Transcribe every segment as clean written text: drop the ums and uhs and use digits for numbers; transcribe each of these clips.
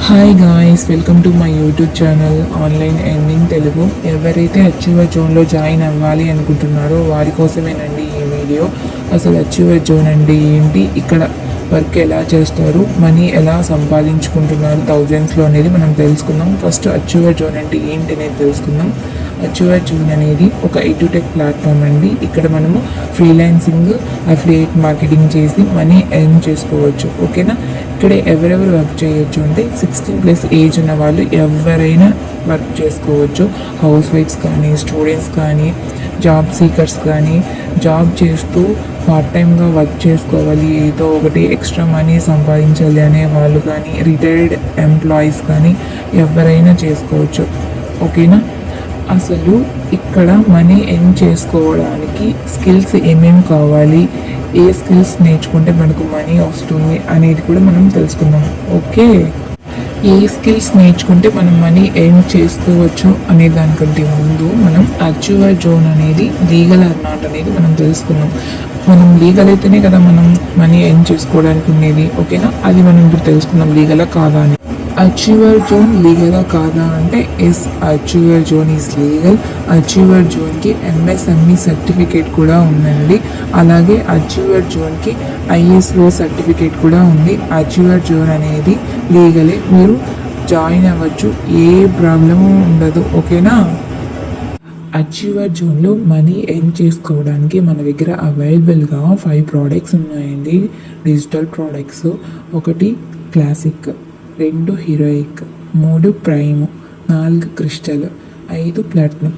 Hi guys, welcome to my YouTube channel online earning Telugu. ఎవరైతే achiever జోన్లో join అవ్వాలి అనుకుంటున్నారో వారి కోసమేనండి ఈ వీడియో. అసలు అచీవర్ జోన్ అంటే ఏంటి, ఇక్కడ వర్క్ ఎలా చేస్తారు, మనీ ఎలా సంపాదించుకుంటున్నారు థౌజండ్స్లో అనేది మనం తెలుసుకుందాం. ఫస్ట్ అచీవర్ జోన్ అంటే ఏంటి అనేది తెలుసుకుందాం. అచీవర్ జోన్ అనేది ఒక ఎడ్యుటెక్ ప్లాట్ఫామ్ అండి. ఇక్కడ మనము ఫ్రీలాన్సింగ్, అఫిలియేట్ మార్కెటింగ్ చేసి మనీ ఎర్న్ చేసుకోవచ్చు. ఓకేనా, ఇక్కడ ఎవరెవరు వర్క్ చేయొచ్చు అంటే 16+ ఏజ్ ఉన్న వాళ్ళు ఎవరైనా వర్క్ చేసుకోవచ్చు. హౌస్ వైఫ్స్ కానీ, స్టూడెంట్స్ కానీ, జాబ్ సీకర్స్ కానీ, జాబ్ చేస్తూ పార్ట్ టైమ్గా వర్క్ చేసుకోవాలి, ఏదో ఒకటి ఎక్స్ట్రా మనీ సంపాదించాలి అనే వాళ్ళు కానీ, రిటైర్డ్ ఎంప్లాయీస్ కానీ ఎవరైనా చేసుకోవచ్చు. ఓకేనా, అసలు ఇక్కడ మనీ ఎర్న్ చేసుకోవడానికి స్కిల్స్ ఏమేమి కావాలి, ఏ స్కిల్స్ నేర్చుకుంటే మనకు మనీ వస్తుంది అనేది కూడా మనం తెలుసుకుందాం. ఓకే, ఏ స్కిల్స్ నేర్చుకుంటే మనం మనీ ఎర్న్ చేసుకోవచ్చు అనే దానికంటే ముందు మనం అచీవర్ జోన్ అనేది లీగల్ ఆర్ నాట్ అనేది మనం తెలుసుకుందాం. మనం లీగల్ అయితేనే కదా మనం మనీ ఎర్న్ చేసుకోవడానికి ఉండేది. ఓకేనా, అది మనం ఇప్పుడు తెలుసుకుందాం, లీగలా కాదా అని. అచీవర్ జోన్ లీగలా కాదా అంటే yes, achiever zone is legal. Achiever జోన్కి MSME సర్టిఫికేట్ కూడా ఉందండి. అలాగే అచీవర్ జోన్కి ISO సర్టిఫికేట్ కూడా ఉంది. అచీవర్ జోన్ అనేది లీగలే, మీరు జాయిన్ అవ్వచ్చు, ఏ ప్రాబ్లము ఉండదు. ఓకేనా, అచీవర్ జోన్లో మనీ ఎర్న్ చేసుకోవడానికి మన దగ్గర అవైలబుల్గా 5 ప్రోడక్ట్స్ ఉన్నాయండి, digital products. 1 classic, 2 heroic, 3 prime, 4 crystal, 5 platinum.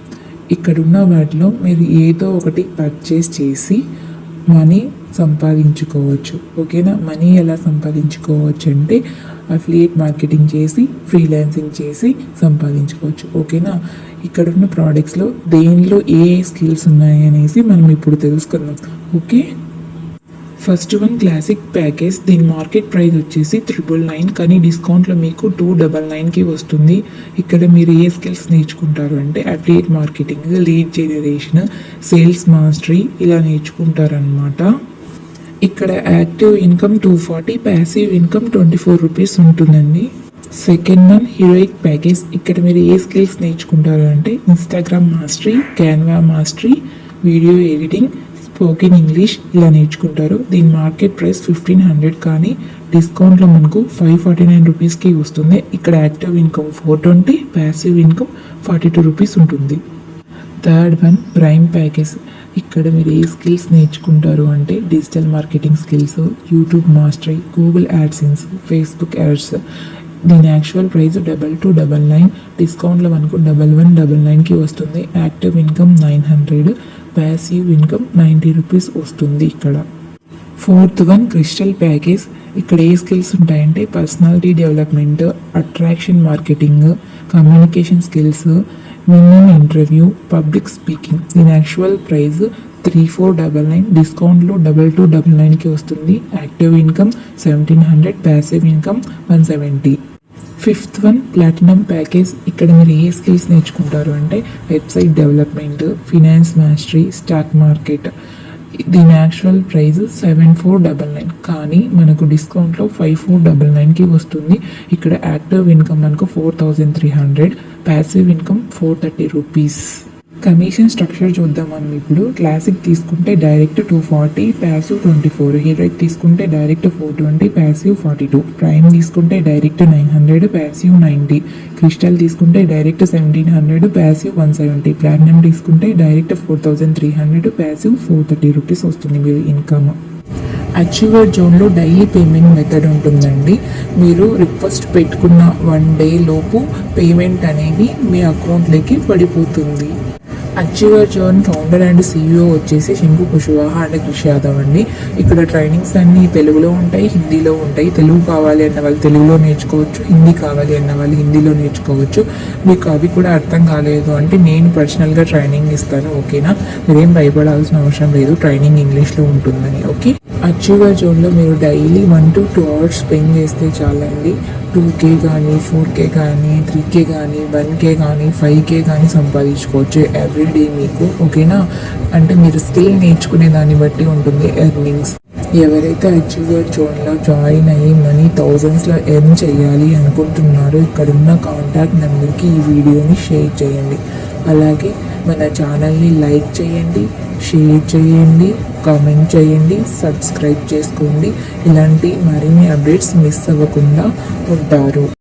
ఇక్కడున్న వాటిలో మీరు ఏదో ఒకటి పర్చేస్ చేసి మనీ సంపాదించుకోవచ్చు. ఓకేనా, మనీ ఎలా సంపాదించుకోవచ్చు అంటే అఫిలియేట్ మార్కెటింగ్ చేసి, ఫ్రీలాన్సింగ్ చేసి సంపాదించుకోవచ్చు. ఓకేనా, ఇక్కడున్న ప్రోడక్ట్స్లో దేనిలో ఏ స్కిల్స్ ఉన్నాయి అనేసి మనం ఇప్పుడు తెలుసుకుందాం. Okay, first one classic package. దీని మార్కెట్ ప్రైస్ వచ్చేసి 999, కానీ డిస్కౌంట్లో మీకు 299కి వస్తుంది. ఇక్కడ మీరు ఏ స్కిల్స్ నేర్చుకుంటారు అంటే affiliate marketing, lead generation, sales mastery ఇలా నేర్చుకుంటారనమాట. ఇక్కడ active income 240, passive income 24 rupees ఉంటుందండి. Second one heroic package. ఇక్కడ మీరు ఏ స్కిల్స్ నేర్చుకుంటారు అంటే Instagram mastery, Canva mastery, video editing, spoken English ఇలా నేర్చుకుంటారు. దీని మార్కెట్ ప్రైస్ 1500, కానీ డిస్కౌంట్లో మనకు 549 రూపీస్కి వస్తుంది. ఇక్కడ active income 420, passive income 42 rupees ఉంటుంది. Third one prime package. ఇక్కడ మీరు ఏ స్కిల్స్ నేర్చుకుంటారు అంటే digital marketing skills, YouTube mastery, Google AdSense, Facebook ads. దీని యాక్చువల్ ప్రైస్ 2299, డిస్కౌంట్లో మనకు 1199కి వస్తుంది. Active income 900, passive income 90 rupees వస్తుంది ఇక్కడ. Fourth one crystal package. ఇక్కడ ఏ స్కిల్స్ ఉంటాయంటే personality development, attraction marketing, communication skills, minimum interview, public speaking. దీని యాక్చువల్ ప్రైస్ 3499, డిస్కౌంట్లో 2299కి వస్తుంది. Active income 1700, passive income 170. Fifth one platinum package. ఇక్కడ మీరు ఏ స్కిల్స్ నేర్చుకుంటారు అంటే website development, finance mastery, stock market. దీని యాక్చువల్ ప్రైస్ 7499, కానీ మనకు డిస్కౌంట్లో 5499కి వస్తుంది. ఇక్కడ యాక్టివ్ ఇన్కమ్ మనకు 4300, passive income 430 rupees. Commission structure చూద్దాం మనం ఇప్పుడు. క్లాసిక్ తీసుకుంటే డైరెక్ట్ 240, ప్యాసివ్ 24, హీరోయిక్ తీసుకుంటే డైరెక్ట్ 420, ప్యాసివ్ 42, ప్రైమ్ తీసుకుంటే డైరెక్ట్ 900, ప్యాసివ్ 90, క్రిస్టల్ తీసుకుంటే డైరెక్ట్ 1700, ప్యాసివ్ 170, ప్లాటినం తీసుకుంటే డైరెక్ట్ 4300, ప్యాసివ్ 430 రూపీస్ వస్తుంది మీరు ఇన్కమ్. అచీవర్ జోన్లో డైలీ పేమెంట్ మెథడ్ ఉంటుందండి. మీరు రిక్వెస్ట్ పెట్టుకున్న 1 డే లోపు పేమెంట్ అనేది మీ అకౌంట్లోకి పడిపోతుంది. Achiever zone founder and CEO వచ్చేసి శంకు కుష్వాహ అండ్ కృషి యాదవ్ అండి. ఇక్కడ ట్రైనింగ్స్ అన్నీ తెలుగులో ఉంటాయి, హిందీలో ఉంటాయి. తెలుగు కావాలి అన్న వాళ్ళు తెలుగులో నేర్చుకోవచ్చు, హిందీ కావాలి అన్న వాళ్ళు హిందీలో నేర్చుకోవచ్చు. మీకు అవి కూడా అర్థం కాలేదు అంటే నేను పర్సనల్గా ట్రైనింగ్ ఇస్తాను. ఓకేనా, మీరేం భయపడాల్సిన అవసరం లేదు, ట్రైనింగ్ ఇంగ్లీష్లో ఉంటుందని. ఓకే, అచీవర్ జోన్లో మీరు డైలీ 1 to 2 hours స్పెండ్ చేస్తే చాలండి. 2K కానీ, 4K కానీ, 3K కానీ, 1K కానీ, 5K కానీ సంపాదించుకోవచ్చు ఎవ్రీడే మీకు. ఓకేనా, అంటే మీరు స్కిల్ నేర్చుకునే దాన్ని బట్టి ఉంటుంది ఎర్నింగ్స్. ఎవరైతే అచీవర్ జోన్లో జాయిన్ అయ్యి మనీ థౌజండ్స్లో ఎర్న్ చేయాలి అనుకుంటున్నారో ఇక్కడున్న కాంటాక్ట్ నెంబర్కి ఈ వీడియోని షేర్ చేయండి. అలాగే మన ఛానల్ని లైక్ చేయండి, షేర్ చేయండి, కామెంట్ చేయండి, సబ్స్క్రైబ్ చేసుకోండి. ఇలాంటి మరిన్ని అప్డేట్స్ మిస్ అవ్వకుండా ఉంటారు.